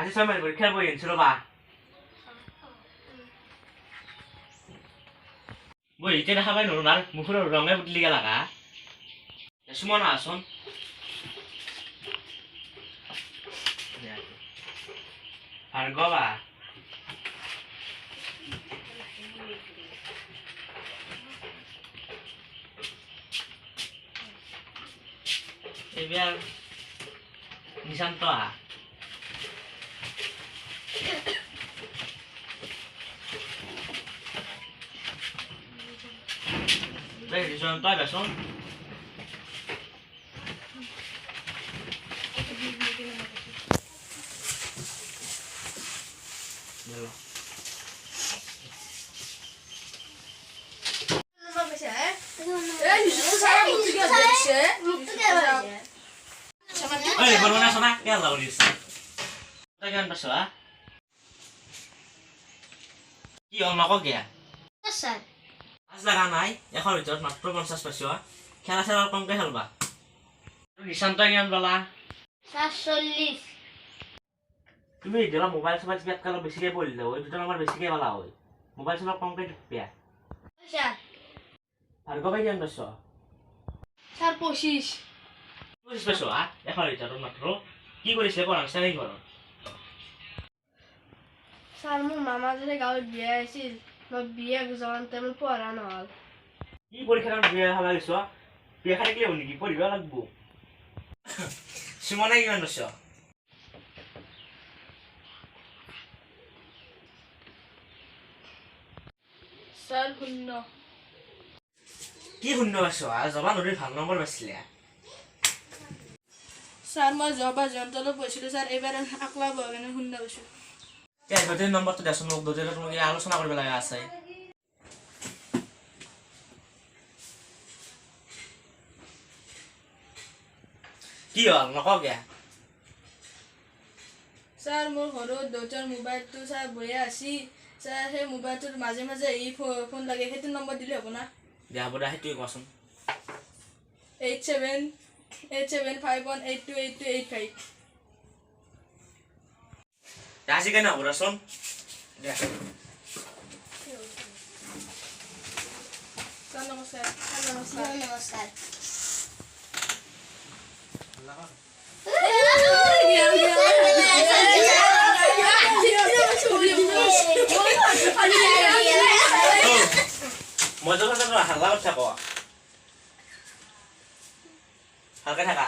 আজি 6 মাইল পৰীক্ষাৰ বহি আনিছো ৰবা বহি এতিয়া দেখা পাই নৰো নাৰ মুখৰ ৰঙে বদলি গেলা কা সুমন আসন ভাৰ্গৱা এবাৰ নিশান্ত আহা নিশান্ত বেচন Oi, bangun sana, ya lah ulis. Tekan paswa. Ki on lako gya? Sir. Asla kan nai, এখন ভিতৰত মাত্ৰ 50 পাইছো। খেলা খেলা কমকে খেলবা। নিশান্ত কিমান বলা? 40 তুমি দিলা মোবাইল সবাই স্পেক কালো বেছিকে পঢ়ি যাও। এই দুটা নম্বৰ বেছিকে বলা হয়। মোবাইল সবাই কমকে টিপিয়া। Sir. ভাৰ্গৱা কিমান পাইছো? Sir 25 25 পাইছো এখন ভিতৰত মাত্ৰ কি কৰিছে পঢ়াইছে নাই ঘৰত? Sir মোৰ মামা যে গাঁৱত বিয়া আছিল। মই বিয়া গুজাওঁতে মোৰ পঢ়া নহল। কি পৰীক্ষাত বিয়া হলা গৈছো? বিয়া খাই কি হল কি পঢ়িবা লাগব। সুমনে কিমান পাইছো? Sir 0 কি শূন্য পাইছো? জবা নদীৰ ভাল নম্বৰ পাইছিলে। Sir মই জবা জন্তলো পঢ়িছিলো স্যাৰ এবাৰ আকলা বগনে 0 পাইছো। এই গতে নম্বৰটো দেচোন মোক দুজনে তুমি আলোচনা কৰিব লগা আছে। কি হল নকগে? স্যাৰ মোৰ ঘৰত দুটাৰ মোবাইলটো স্যাৰ বয়া আছে। স্যাৰ সেই মোবাইলটোৰ মাজে মাজে এই ফোন লাগে সেইটো নম্বৰ দিলে হ'ব না? দিয়া বড়া হেতুই কোৱাচোন। 8751828285 ৰাজি কেনে হ'বৰাচোন? দিয়া। স্যাৰ নমস্কাৰ। নমস্কাৰ। নমস্কাৰ। মই যখন হাল্লা কথা ক হালকা থাকা